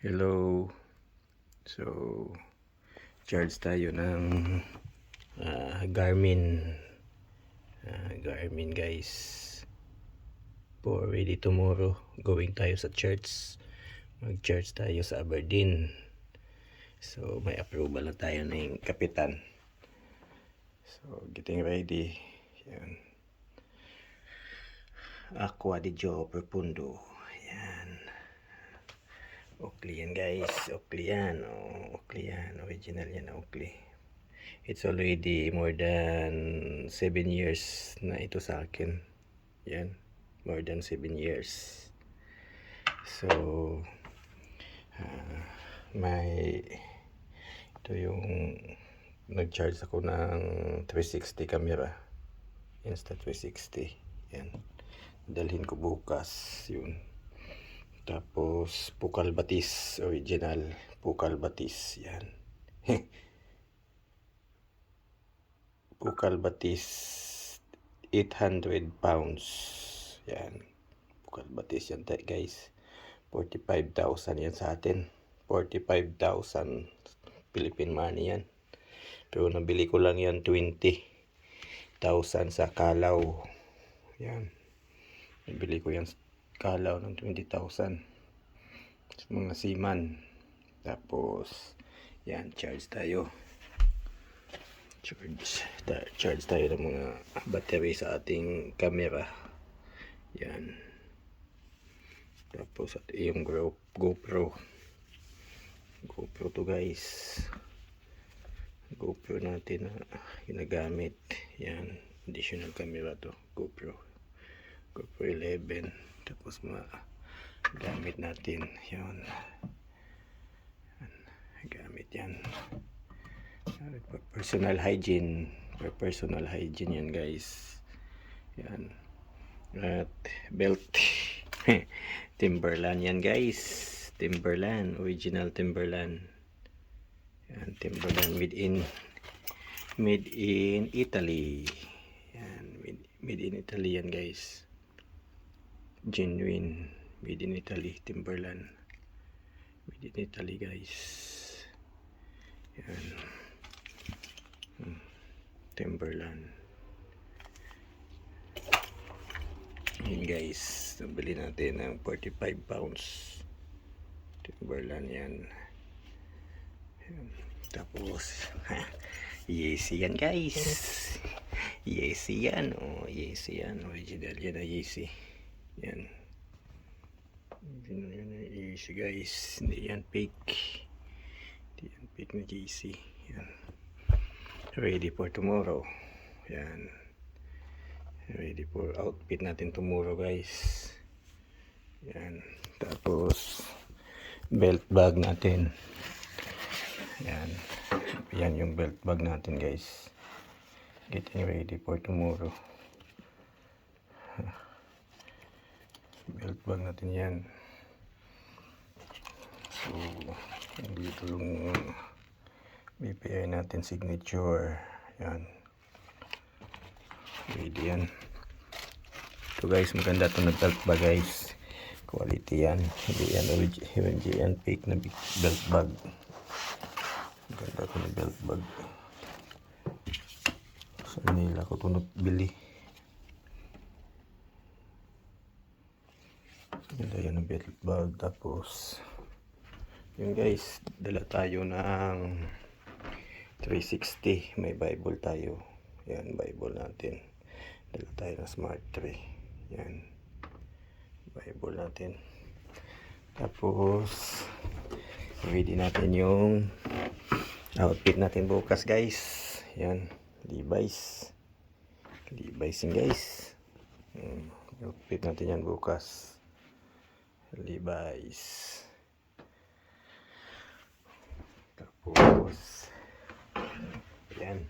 Hello. So, charge tayo ng Garmin. Garmin guys. For ready tomorrow, going tayo sa church. Mag-charge tayo sa Aberdeen. So, may approval na tayo ng kapitan. So, getting ready. Yan. Aqua di Joe Profundo. Yan. Oakley yan guys. Oakley yan. Oakley yan. Original yan na Oakley. It's already more than 7 years na ito sa akin. Yan. More than 7 years. So, ito yung nag-charge ako ng 360 camera. Insta360. Yan. Dalhin ko bukas. Yun. Tapos, Pukal Batis. Original. Pukal Batis. Yan. Pukal Batis 800 pounds. Yan. Pukal Batis yan guys. 45,000 yan sa atin. 45,000 Philippine money yan. Pero nabili ko lang yan 20,000 sa Kalaw. Yan. Nabili ko yan Kalaw ng 20,000. Sa mga seaman. Tapos, yan. Charge tayo. Charge tayo ng mga battery sa ating camera. Yan. Tapos yung GoPro to guys. GoPro natin na ginagamit. Yan. Additional camera to. GoPro 11. Tapos mga gamit natin. Yan. Gamit yan. Personal hygiene. Personal hygiene yan guys. Yan. At belt. Timberland yan guys. Timberland. Original Timberland. Yan. Timberland made in Italy. Yan. Made in Italy yan guys. Genuine. Made in Italy. Timberland. Made in Italy guys. Yan. Timberland. Yan guys, nabili natin ng 45 pounds Timberland yan. Tapos Yeezy yan guys. Yeezy yan. Yeezy yan. Original yan na Yeezy. Yan. Original yan na Yeezy guys. Hindi yan fake. Hindi yan fake na Yeezy. Yan. Ready for tomorrow. Yan. Ready for outfit natin tomorrow guys. Yan. Tapos belt bag natin. Yan. Yan yung belt bag natin guys. Getting ready for tomorrow. Belt bag natin yan. So dito yung BPI natin signature. Yan. Ready yan. Ito guys, maganda ito na belt bag guys. Quality yan. Hindi yan fake na belt bag. Maganda ito na belt bag. Sa Manila ko ito nabili. Maganda yan na belt bag. Tapos yun guys, dala tayo ng 360. May Bible tayo. Yan, Bible natin. Dala tayo ng Smart 3. Yan. Bible natin. Tapos ready natin yung outfit natin bukas guys. Yan. Levi's yun guys. Outfit natin yan bukas. Levi's. Tapos yan.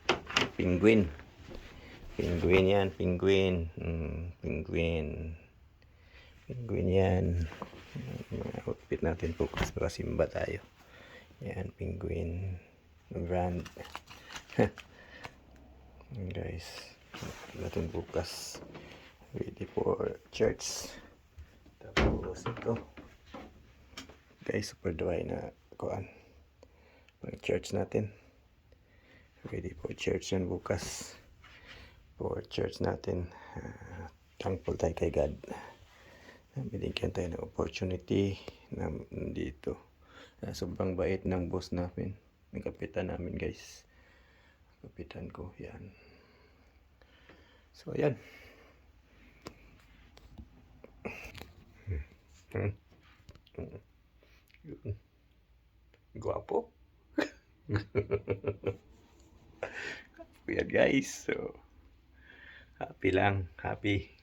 Penguin yan. Penguin yan. Outfit natin bukas para simba tayo. Yan. Penguin brand. Guys, natin bukas ready for church. Tapos ito guys, super dry na kuan. Pang church natin. Ready for church yan bukas. For church natin. Thankful tayo kay God. Binigyan tayo ng opportunity na dito. Sobrang bait ng boss namin. Ng kapitan namin guys. Kapitan ko. Yan. So yan. Guwapo. Yan guys. So happy lang. Happy.